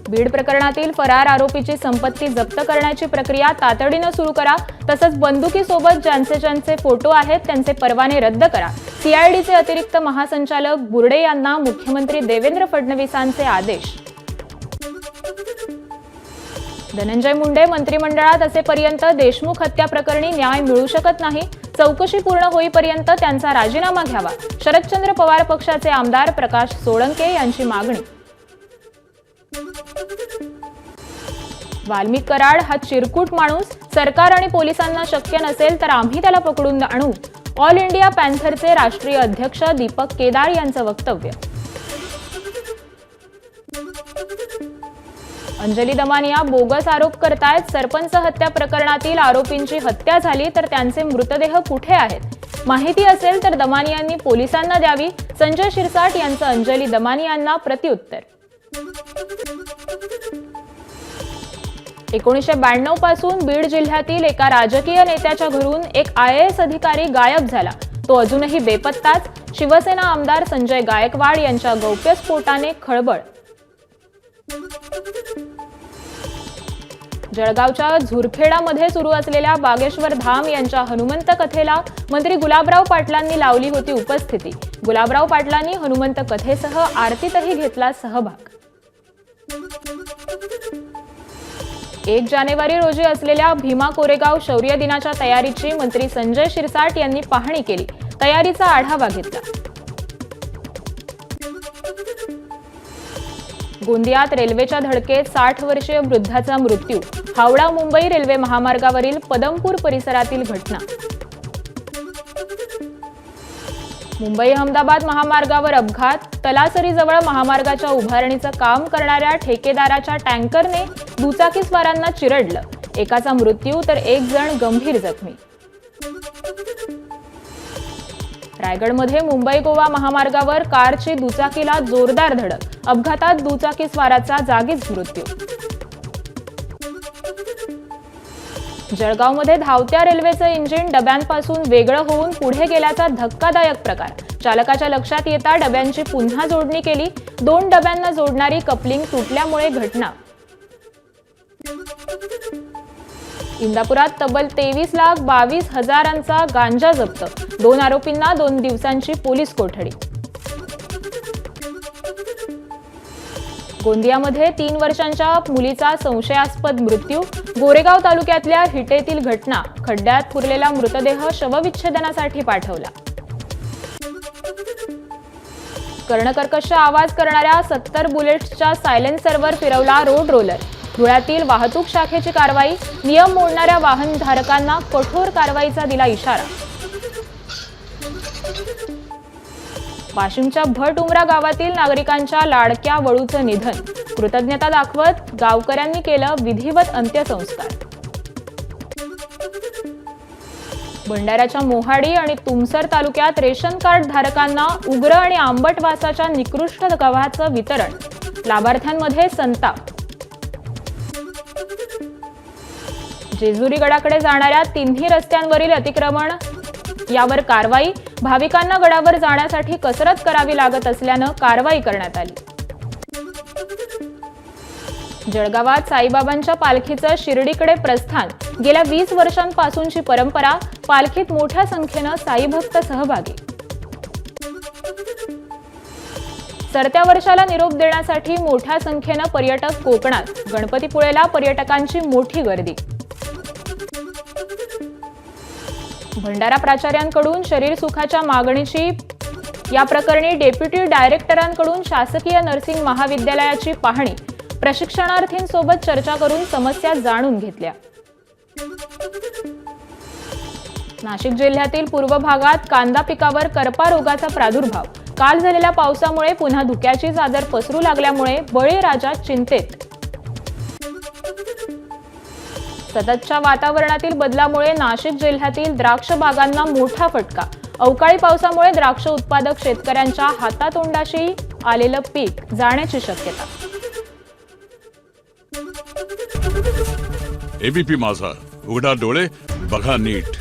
बीड प्रकरणातील फरार आरोपीची संपत्ती जप्त करण्याची प्रक्रिया तातडीने सुरू करा। तसंच बंदुकीसोबत ज्यांचे फोटो आहेत त्यांचे परवाने रद्द करा। सीआयडीचे अतिरिक्त महासंचालक बुर्डे यांना मुख्यमंत्री देवेंद्र फडणवीसांचे आदेश। धनंजय मुंडे मंत्रिमंडळात असेपर्यंत देशमुख हत्या प्रकरणी न्याय मिळू शकत नाही। चौकशी पूर्ण होईपर्यंत त्यांचा राजीनामा घ्यावा। शरदचंद्र पवार पक्षाचे आमदार प्रकाश सोळंके यांची मागणी। वाल्मिक कराड हा चिरकुट माणूस, सरकार आणि पोलिसांना शक्य नसेल तर आम्ही त्याला पकडून आणू। ऑल इंडिया पॅन्थरचे राष्ट्रीय अध्यक्ष दीपक केदार यांचं वक्तव्य। अंजली दमानिया बोगस आरोप करतायत। सरपंच हत्या प्रकरणातील आरोपींची हत्या झाली तर त्यांचे मृतदेह कुठे आहेत? माहिती असेल तर दमानियांनी पोलिसांना द्यावी। संजय शिरसाट यांचं अंजली दमानियांना प्रत्युत्तर। 1992 पासून बीड जिल्ह्यातील एका राजकीय नेत्याच्या घरून एक IAS अधिकारी गायब झाला। तो अजूनही बेपत्ताच। शिवसेना आमदार संजय गायकवाड यांच्या गौप्यस्फोटाने खळबळ। जळगावच्या झुरखेडामध्ये सुरू असलेल्या बागेश्वर धाम यांच्या हनुमंत कथेला मंत्री गुलाबराव पाटलांनी लावली होती उपस्थिती। गुलाबराव पाटलांनी हनुमंत कथेसह आरतीतही घेतला सहभाग। 1 जानेवारी रोजी असलेल्या भीमा कोरेगाव शौर्य दिनाच्या तयारीची मंत्री संजय शिरसाट यांनी पाहणी केली। तयारीचा आढावा घेतला। गोंदियात रेल्वेच्या धडकेत 60 वर्षीय वृद्धाचा मृत्यू। हावडा मुंबई रेल्वे महामार्गावरील पदमपूर परिसरातील घटना। मुंबई अहमदाबाद महामार्गावर अपघात। तलासरीजवळ महामार्गाच्या उभारणीचं काम करणाऱ्या ठेकेदाराच्या टँकरने दुचाकीस्वारांना चिरडलं। एकाचा मृत्यू तर 1 जण गंभीर जखमी। रायगडमध्ये मुंबई गोवा महामार्गावर कारची दुचाकीला जोरदार धडक। अपघातात दुचाकीस्वाराचा जागीच मृत्यू। जळगावमध्ये धावत्या रेल्वेचं इंजिन डब्यांपासून वेगळं होऊन पुढे गेल्याचा धक्कादायक प्रकार। चालकाच्या लक्षात येता डब्यांची पुन्हा जोडणी केली। 2 डब्यांना जोडणारी कपलिंग तुटल्यामुळे घटना। इंदापुरात तब्बल 23,22,000 गांजा जप्त। 2 आरोपींना 2 दिवसांची पोलीस कोठडी। गोंदियामध्ये 3 वर्षांच्या मुलीचा संशयास्पद मृत्यू। गोरेगाव तालुक्यातल्या हिटेतील घटना। खड्ड्यात पुरलेला मृतदेह शवविच्छेदनासाठी पाठवला। कर्णकर्कश आवाज करणाऱ्या 70 बुलेट्सच्या सायलेन्सरवर फिरवला रोड रोलर। धुळ्यातील वाहतूक शाखेची कारवाई। नियम मोडणाऱ्या वाहनधारकांना कठोर कारवाईचा दिला इशारा। वाशिमच्या भट उमरा गावातील नागरिकांच्या लाडक्या वळूचं निधन। कृतज्ञता दाखवत गावकऱ्यांनी केलं विधिवत अंत्यसंस्कार। भंडाऱ्याच्या मोहाडी आणि तुमसर तालुक्यात रेशन कार्ड धारकांना उग्र आणि आंबट वासाच्या निकृष्ट गव्हाचं वितरण। लाभार्थ्यांमध्ये संताप। जेजुरी गडाकडे जाणाऱ्या तिन्ही रस्त्यांवरील अतिक्रमण यावर कारवाई। भाविकांना गडावर जाण्यासाठी कसरत करावी लागत असल्यानं कारवाई करण्यात आली। जळगावात साईबाबांच्या पालखीचं शिर्डीकडे प्रस्थान। गेल्या 20 वर्षांपासूनची परंपरा। पालखीत मोठ्या संख्येनं साईभक्त सहभागी। सरत्या वर्षाला निरोप देण्यासाठी मोठ्या संख्येनं पर्यटक कोकणात। गणपतीपुळेला पर्यटकांची मोठी गर्दी। भंडारा प्राचार्यांकडून शरीर सुखाच्या मागणीची। या प्रकरणी डेप्युटी डायरेक्टरांकडून शासकीय नर्सिंग महाविद्यालयाची पाहणी। प्रशिक्षणार्थींसोबत चर्चा करून समस्या जाणून घेतल्या। नाशिक जिल्ह्यातील पूर्व भागात कांदा पिकावर करपा रोगाचा प्रादुर्भाव। काल झालेल्या पावसामुळे पुन्हा धुक्याची चादर पसरू लागल्यामुळे बळीराजा चिंतेत। सततच्या वातावरणातील बदलामुळे नाशिक जिल्ह्यातील द्राक्ष बागांना मोठा फटका। अवकाळी पावसामुळे द्राक्ष उत्पादक शेतकऱ्यांच्या हातातोंडाशी आलेलं पीक जाण्याची शक्यता। एबीपी माझा, उघडा डोळे बघा नीट।